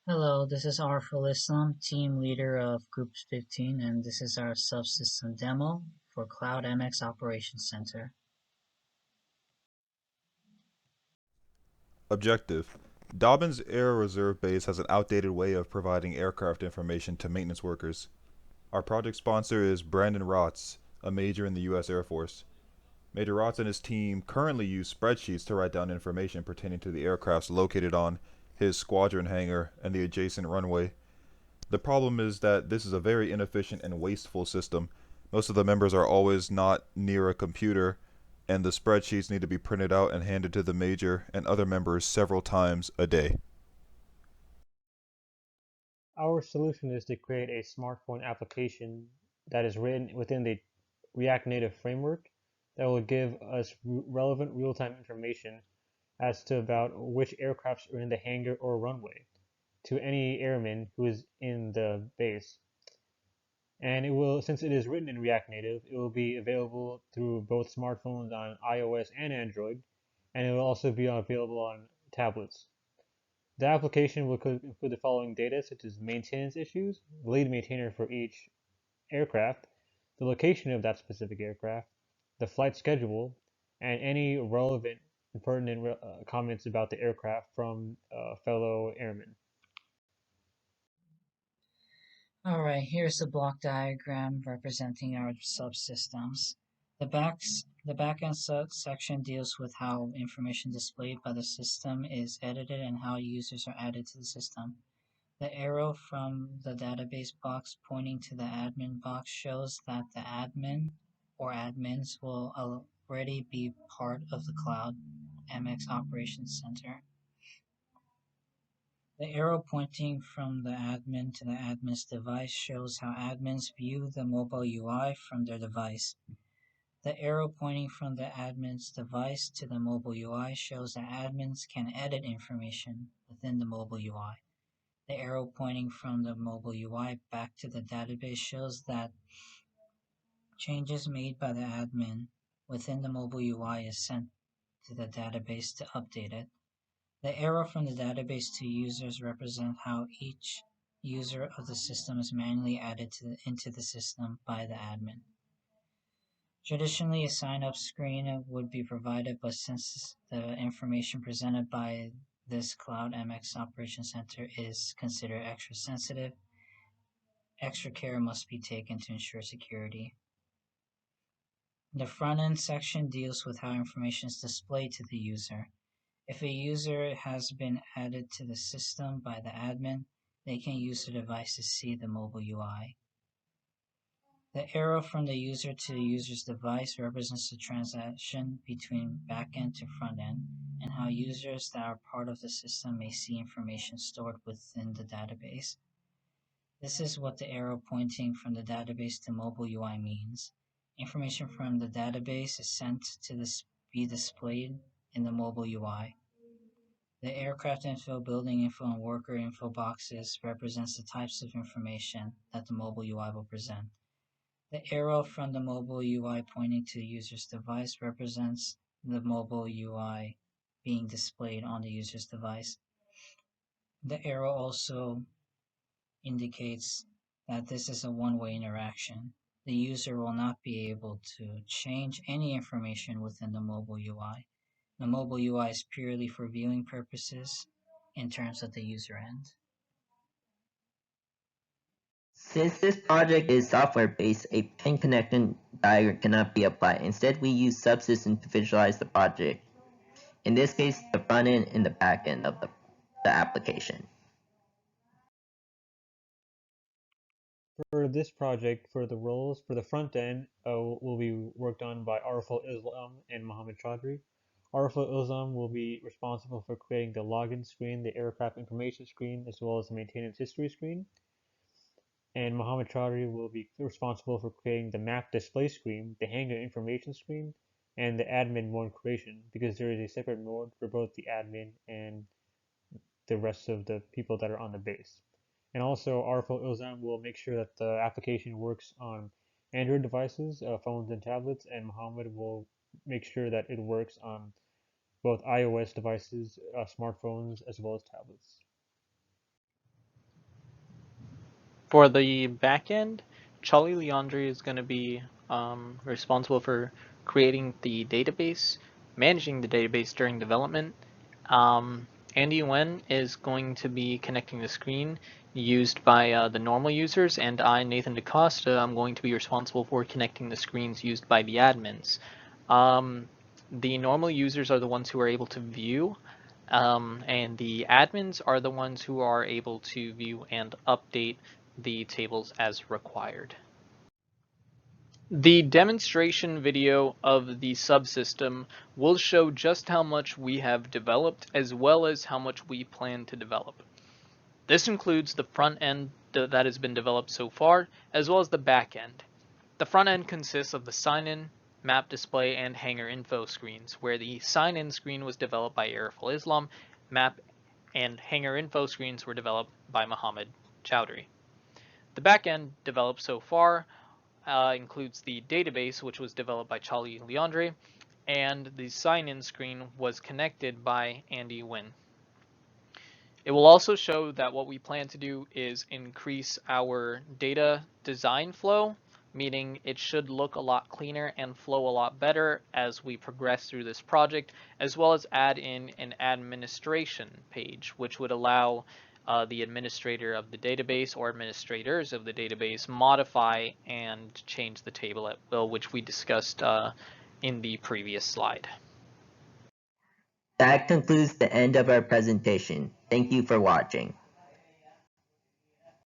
Hello, this is Arful Islam, team leader of Group 15, and this is our subsystem demo for Cloud MX Operations Center. Objective: Dobbins Air Reserve Base has an outdated way of providing aircraft information to maintenance workers. Our project sponsor is Brandon Rotz, a major in the U.S. Air Force. Major Rotz and his team currently use spreadsheets to write down information pertaining to the aircrafts located on his squadron hangar and the adjacent runway. The problem is that this is a very inefficient and wasteful system. Most of the members are always not near a computer, and the spreadsheets need to be printed out and handed to the major and other members several times a day. Our solution is to create a smartphone application that is written within the React Native framework that will give us relevant real-time information as to about which aircrafts are in the hangar or runway to any airman who is in the base. And it will, since it is written in React Native, it will be available through both smartphones on iOS and Android, and it will also be available on tablets. The application will include the following data, such as maintenance issues, the lead maintainer for each aircraft, the location of that specific aircraft, the flight schedule, and any relevant and pertinent comments about the aircraft from fellow airmen. Alright, here's the block diagram representing our subsystems. The backend section deals with how information displayed by the system is edited and how users are added to the system. The arrow from the database box pointing to the admin box shows that the admin or admins will already be part of the Cloud MX Operations Center. The arrow pointing from the admin to the admin's device shows how admins view the mobile UI from their device. The arrow pointing from the admin's device to the mobile UI shows that admins can edit information within the mobile UI. The arrow pointing from the mobile UI back to the database shows that changes made by the admin within the mobile UI is sent to the database to update it. The arrow from the database to users represent how each user of the system is manually added into the system by the admin. Traditionally, a sign-up screen would be provided, but since the information presented by this Cloud MX Operations Center is considered extra sensitive, extra care must be taken to ensure security. The front-end section deals with how information is displayed to the user. If a user has been added to the system by the admin, they can use the device to see the mobile UI. The arrow from the user to the user's device represents the transaction between backend to frontend and how users that are part of the system may see information stored within the database. This is what the arrow pointing from the database to mobile UI means. Information from the database is sent to be displayed in the mobile UI. The aircraft info, building info, and worker info boxes represents the types of information that the mobile UI will present. The arrow from the mobile UI pointing to the user's device represents the mobile UI being displayed on the user's device. The arrow also indicates that this is a one-way interaction. The user will not be able to change any information within the mobile UI. The mobile UI is purely for viewing purposes in terms of the user end. Since this project is software-based, a pin connection diagram cannot be applied. Instead, we use subsystems to visualize the project. In this case, the front end and the back end of the application. For this project, for the roles, for the front end, will be worked on by Arful Islam and Mohammed Chaudhry. Arful Islam will be responsible for creating the login screen, the aircraft information screen, as well as the maintenance history screen. And Mohammed Chaudhry will be responsible for creating the map display screen, the hangar information screen, and the admin mode creation, because there is a separate mode for both the admin and the rest of the people that are on the base. And also, Arful Ilzam will make sure that the application works on Android devices, phones, and tablets, and Mohammed will make sure that it works on both iOS devices, smartphones, as well as tablets. For the backend, Charlie Leandri is going to be responsible for creating the database, managing the database during development. Andy Wen is going to be connecting the screen used by the normal users, and I, Nathan DaCosta, I'm going to be responsible for connecting the screens used by the admins. The normal users are the ones who are able to view, and the admins are the ones who are able to view and update the tables as required. The demonstration video of the subsystem will show just how much we have developed as well as how much we plan to develop. This includes the front end that has been developed so far, as well as the back end. The front end consists of the sign-in, map display, and hangar info screens, where the sign-in screen was developed by Ariful Islam, map and hangar info screens were developed by Mohammed Chowdhury. The back end developed so far includes the database, which was developed by Charlie Leandri, and the sign-in screen was connected by Andy Wen. It will also show that what we plan to do is increase our data design flow, meaning it should look a lot cleaner and flow a lot better as we progress through this project, as well as add in an administration page, which would allow the administrator of the database or administrators of the database modify and change the table at will, which we discussed in the previous slide. That concludes the end of our presentation. Thank you for watching.